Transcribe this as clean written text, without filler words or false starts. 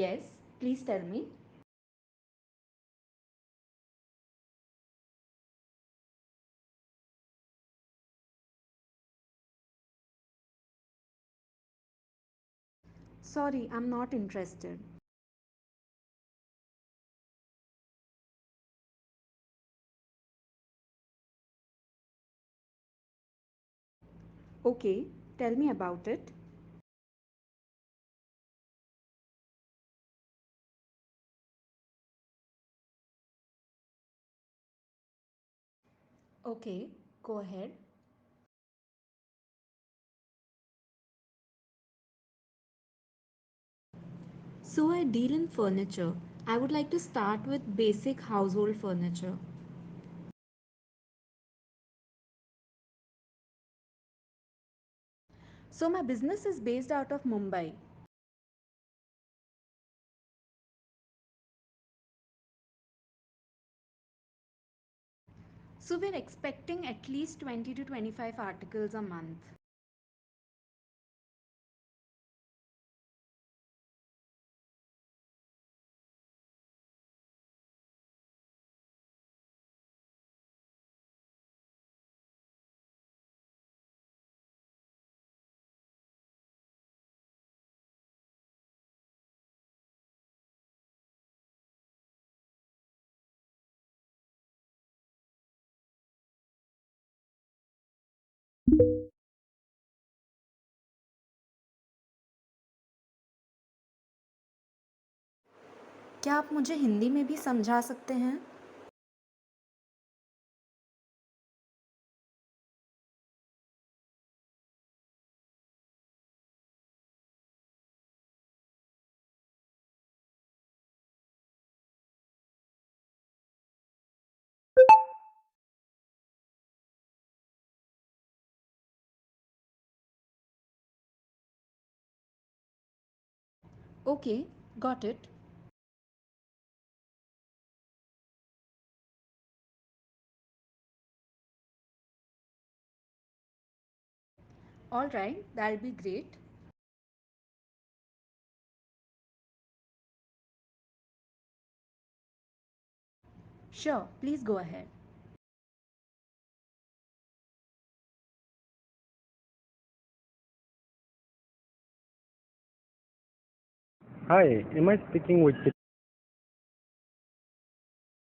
Yes, please tell me. Sorry, I'm not interested. Okay, tell me about it. Okay, go ahead. So, I deal in furniture. I would like to start with basic household furniture. So, my business is based out of Mumbai. So, we're expecting at least 20 to 25 articles a month. क्या आप मुझे हिंदी में भी समझा सकते हैं? Okay, got it. All right, that'll be great. Sure, please go ahead. Hi, am I speaking with